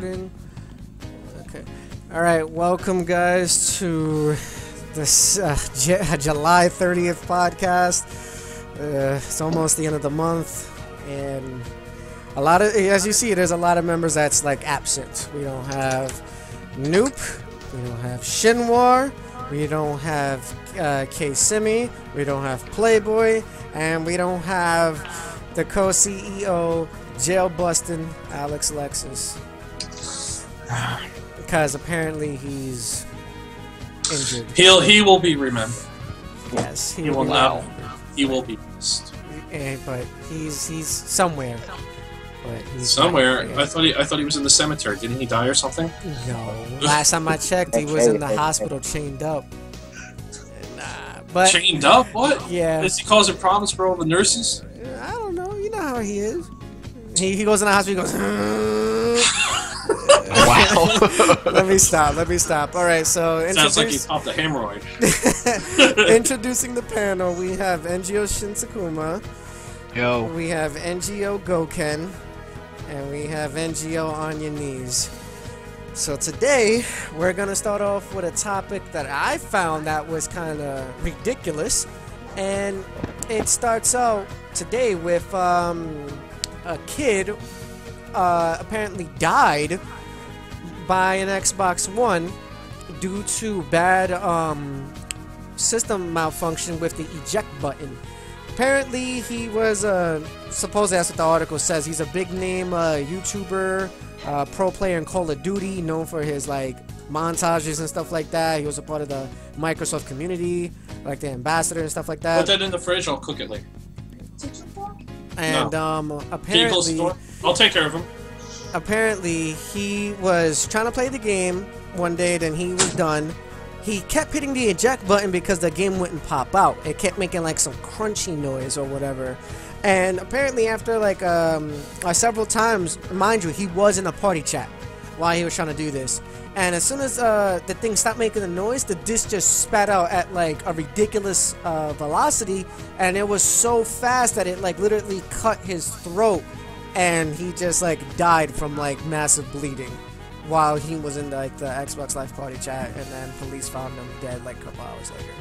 recording. Okay. All right. Welcome, guys, to this July 30th podcast. It's almost the end of the month, and a lot of, as you see, there's a lot of members that's like absent. We don't have Noop. We don't have Shinwar. We don't have K-Simi. We don't have Playboy, and we don't have the co-CEO jail-busting Alex Lexus, because apparently he's injured. He will be remembered. Yes, he will not. He will be missed. But he's somewhere. But he's somewhere. I thought he was in the cemetery. Didn't he die or something? No. Last time I checked, he was in the hospital chained up. But chained up? What? Yeah. Is he causing problems for all the nurses? I don't know. You know how he is. He goes in the hospital. He goes. Wow. Let me stop. All right. So sounds like he popped a hemorrhoid. Introducing the panel, we have NGO Shinsakuma. Yo. We have NGO Goken. And we have NGO On Your Knees. So today, we're going to start off with a topic that I found that was kind of ridiculous. And it starts out today with a kid apparently died by an Xbox One due to bad system malfunction with the eject button. Apparently, he was supposedly, that's what the article says, he's a big name YouTuber, pro player in Call of Duty, known for his like montages and stuff like that. He was a part of the Microsoft community, like the ambassador and stuff like that. Put that in the fridge. I'll cook it later. And apparently, I'll take care of him. Apparently, he was trying to play the game one day, then he was done. He kept hitting the eject button because the game wouldn't pop out. It kept making like some crunchy noise or whatever. And apparently after like several times, mind you, he was in a party chat while he was trying to do this. And as soon as the thing stopped making the noise, the disc just spat out at like a ridiculous velocity. And it was so fast that it like literally cut his throat. And he just like died from like massive bleeding while he was in like the Xbox Live party chat, and then police found him dead like a couple hours later.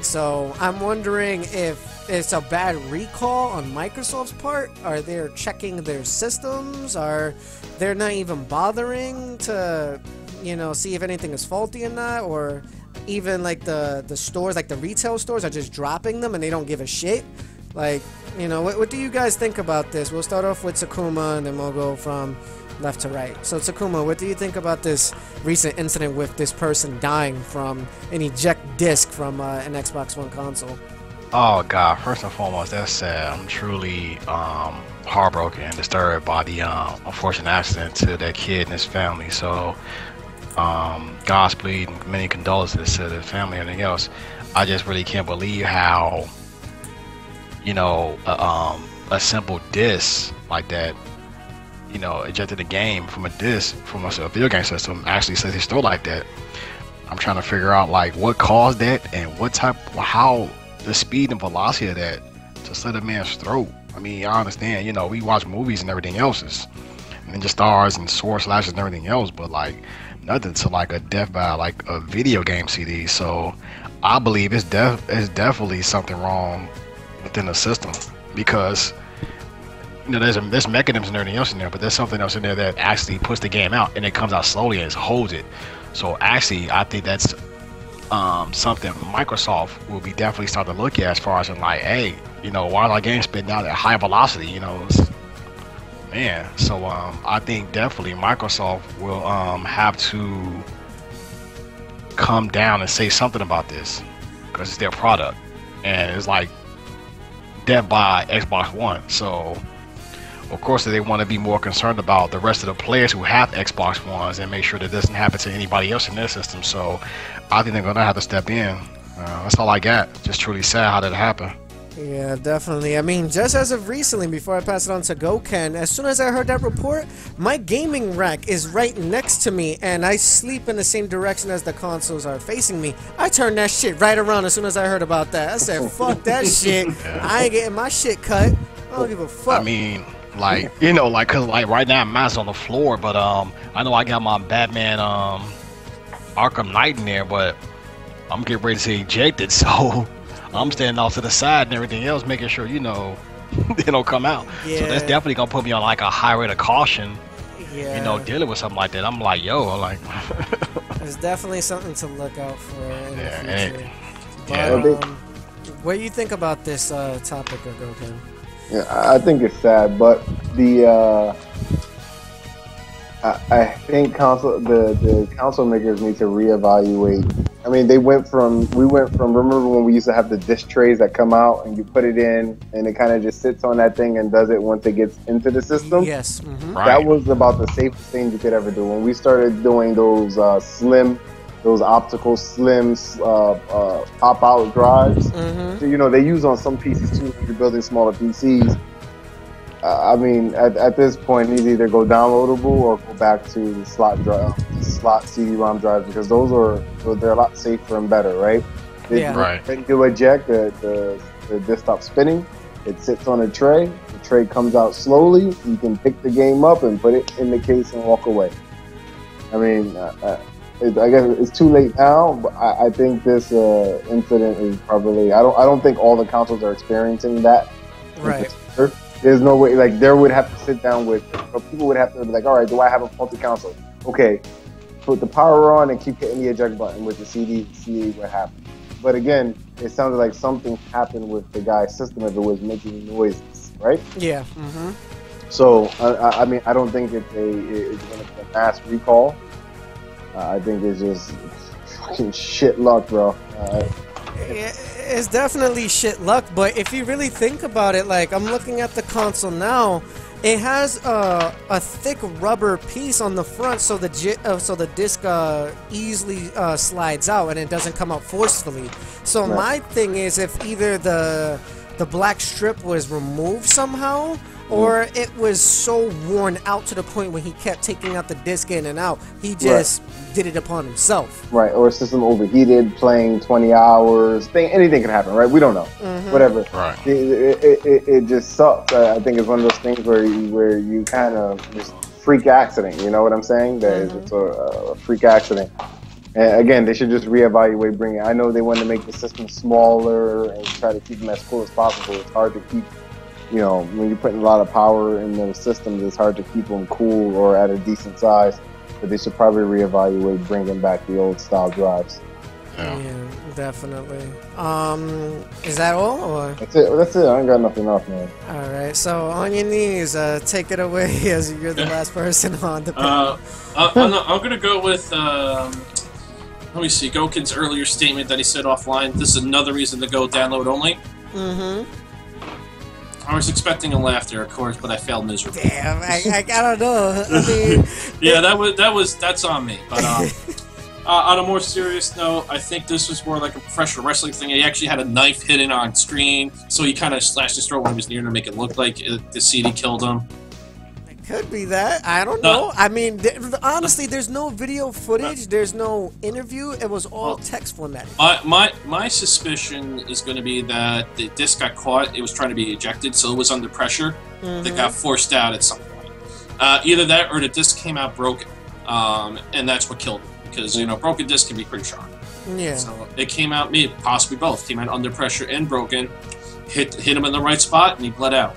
So I'm wondering if it's a bad recall on Microsoft's part. Are they checking their systems? Are they not even bothering to, you know, see if anything is faulty or not? Or even like the stores, like the retail stores, are just dropping them and they don't give a shit? Like, you know, what do you guys think about this? We'll start off with Takuma and then we'll go from left to right. So Takuma, what do you think about this recent incident with this person dying from an eject disc from an Xbox One console? Oh God! First and foremost, that's sad. I'm truly heartbroken and disturbed by the unfortunate accident to that kid and his family. So Godspeed and many condolences to the family and everything else. I just really can't believe how, you know, a simple disc like that, you know, ejected a game from a disc from a video game system actually says it's still like that. I'm trying to figure out like what caused that and what type, how the speed and velocity of that to slit a man's throat. I mean, I understand, you know, we watch movies and everything else, and Ninja Stars and sword slashes and everything else, but like nothing to like a death by like a video game CD. So I believe it's definitely something wrong within the system, because you know, there's mechanisms and everything else in there, but there's something else in there that actually puts the game out and it comes out slowly and it holds it. So actually, I think that's something Microsoft will be definitely starting to look at, as far as in like, hey, you know, why are our games spitting out at high velocity? You know, man. So I think definitely Microsoft will have to come down and say something about this, because it's their product and it's like dead by Xbox One. So of course, they want to be more concerned about the rest of the players who have Xbox Ones and make sure that doesn't happen to anybody else in their system. So I think they're going to have to step in. That's all I got. Just truly sad how that happened. Yeah, definitely. I mean, just as of recently, before I pass it on to Goken, as soon as I heard that report, my gaming rack is right next to me, and I sleep in the same direction as the consoles are facing me. I turned that shit right around as soon as I heard about that. I said, fuck that shit. I ain't getting my shit cut. I don't give a fuck. I mean, Like, you know, like, cause like right now mine's on the floor, but I know I got my Batman Arkham Knight in there, but I'm getting ready to eject it, so I'm standing off to the side and everything else, making sure, you know, they don't come out. Yeah. So that's definitely gonna put me on like a high rate of caution. Yeah. You know, dealing with something like that. I'm like, yo, I'm like. There's definitely something to look out for in the future. But, Yeah. what do you think about this topic, Goken? Yeah, I think it's sad, but the I think the council makers need to reevaluate. I mean, we went from remember when we used to have the disc trays that come out and you put it in and it kind of just sits on that thing and does it once it gets into the system. Yes, Right. That was about the safest thing you could ever do. When we started doing those optical slim pop out drives, so, you know, they use on some PCs too when you're building smaller PCs. I mean, at this point, you either go downloadable or go back to the slot CD-ROM drives, because they're a lot safer and better, right? Yeah. Right. When you eject, the disc stops spinning. It sits on a tray. The tray comes out slowly. You can pick the game up and put it in the case and walk away. I mean, I guess it's too late now, but I think this incident is probably. I don't think all the consoles are experiencing that. right. There's no way. Like, there would have to sit down with people would have to be like, all right, do I have a faulty console? Okay, put the power on and keep hitting the eject button with the CD. See what happens. But again, it sounded like something happened with the guy's system if it was making noises, right? Yeah. So I mean, I don't think it's going to be a mass recall. I think it's just fucking shit luck, bro. It's definitely shit luck, but if you really think about it, like, I'm looking at the console now, it has a thick rubber piece on the front, so the disc easily slides out and it doesn't come out forcefully. So Right. my thing is, if either the black strip was removed somehow, or it was so worn out to the point when he kept taking out the disc in and out, he just did it upon himself. Right, or a system overheated, playing 20 hours. Anything can happen, right? We don't know. Whatever. Right. It just sucks. I think it's one of those things where you kind of just freak accident. You know what I'm saying? That it's a freak accident. And again, they should just reevaluate bringing. I know they want to make the system smaller and try to keep them as cool as possible. It's hard to keep. You know, when you're putting a lot of power in those systems, it's hard to keep them cool or at a decent size. But they should probably reevaluate bringing back the old style drives. Yeah, definitely. Is that all? Or? That's it. I ain't got nothing else, man. All right. So on your knees, take it away as you're the last person on the panel. I'm gonna go with. Let me see. Goken's earlier statement that he said offline. This is another reason to go download only. I was expecting a laugh there, of course, but I failed miserably. Damn, I don't know. I mean, Yeah, that's on me. But on a more serious note, I think this was more like a professional wrestling thing. He actually had a knife hidden on screen, so he kind of slashed his throat when he was near to make it look like the CD killed him. could be that. I don't know. I mean, honestly, there's no video footage. There's no interview. It was all text formatting. My suspicion is going to be that the disc got caught. It was trying to be ejected, so it was under pressure. That got forced out at some point. Either that or the disc came out broken, and that's what killed it. Because, you know, broken disc can be pretty sharp. Yeah. So it came out, possibly both, came out under pressure and broken, hit him in the right spot, and he bled out.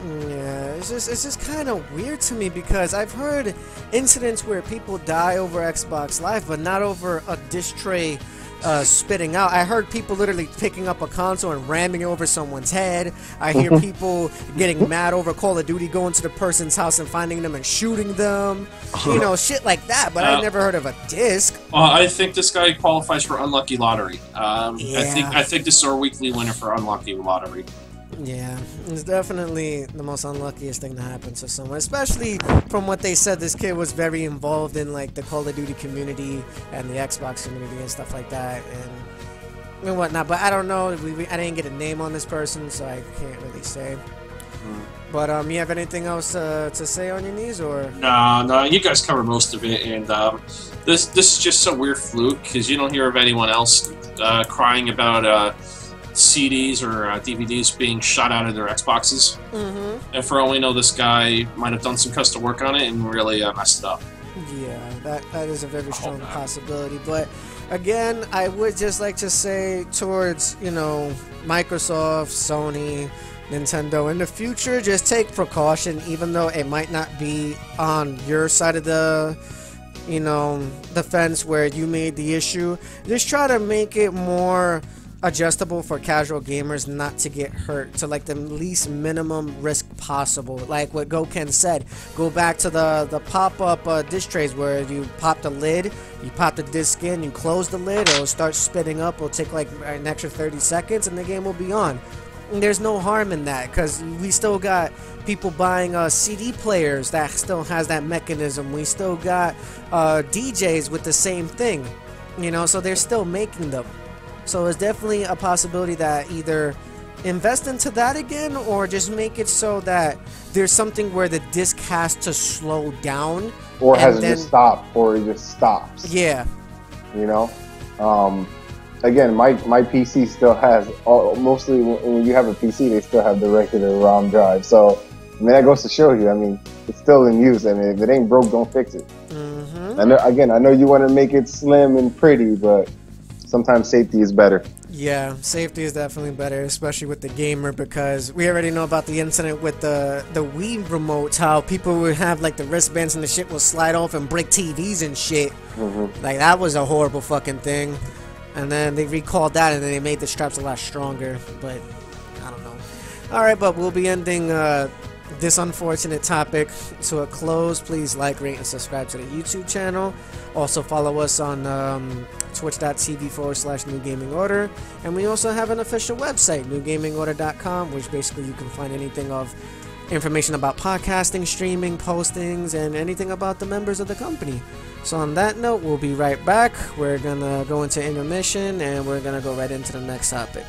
Yeah, it's just kind of weird to me because I've heard incidents where people die over Xbox Live, but not over a disc tray spitting out. I heard people literally picking up a console and ramming it over someone's head. I hear people getting mad over Call of Duty, going to the person's house and finding them and shooting them. You know, shit like that, but I never heard of a disc. I think this guy qualifies for Unlucky Lottery. Yeah. I think this is our weekly winner for Unlucky Lottery. Yeah, it's definitely the most unluckiest thing to happen to someone, especially from what they said. This kid was very involved in like the Call of Duty community and the Xbox community and stuff like that and whatnot. But I don't know. I didn't get a name on this person, so I can't really say. But you have anything else to say on your knees, or? No, you guys covered most of it, and this is just a weird fluke because you don't hear of anyone else crying about CDs or DVDs being shot out of their Xboxes. Mm-hmm. And for all we know, this guy might have done some custom work on it and really messed it up. Yeah, that is a very strong possibility. But again, I would just like to say towards, you know, Microsoft, Sony, Nintendo, in the future, just take precaution, even though it might not be on your side of the, you know, the fence where you made the issue. Just try to make it more adjustable for casual gamers not to get hurt, to like the least minimum risk possible. Like what Goken said, go back to the pop-up disc trays where you pop the lid, you pop the disc in, you close the lid, it'll start spitting up, it'll take like an extra 30 seconds and the game will be on. And there's no harm in that, because we still got people buying CD players that still has that mechanism. We still got DJs with the same thing, you know, so they're still making them. So it's definitely a possibility that either invest into that again, or just make it so that there's something where the disc has to slow down, or has to just stop, or it just stops. Yeah, you know. Again, my PC still has mostly when you have a PC, they still have the regular ROM drive. So I mean, that goes to show you. I mean, it's still in use. I mean, if it ain't broke, don't fix it. Mm-hmm. And again, I know you want to make it slim and pretty, but sometimes safety is better. Yeah, safety is definitely better, especially with the gamer, because we already know about the incident with the Wii remotes, how people would have like the wristbands and the shit will slide off and break TVs and shit. Mm-hmm. Like, that was a horrible fucking thing. And then they recalled that, and then they made the straps a lot stronger, but I don't know. Alright, but we'll be ending this unfortunate topic to a close. Please like, rate, and subscribe to the YouTube channel. Also follow us on twitch.tv/New Gaming Order. And we also have an official website, newgamingorder.com, which basically you can find anything of information about podcasting, streaming, postings, and anything about the members of the company. So on that note, we'll be right back. We're gonna go into intermission, and we're gonna go right into the next topic.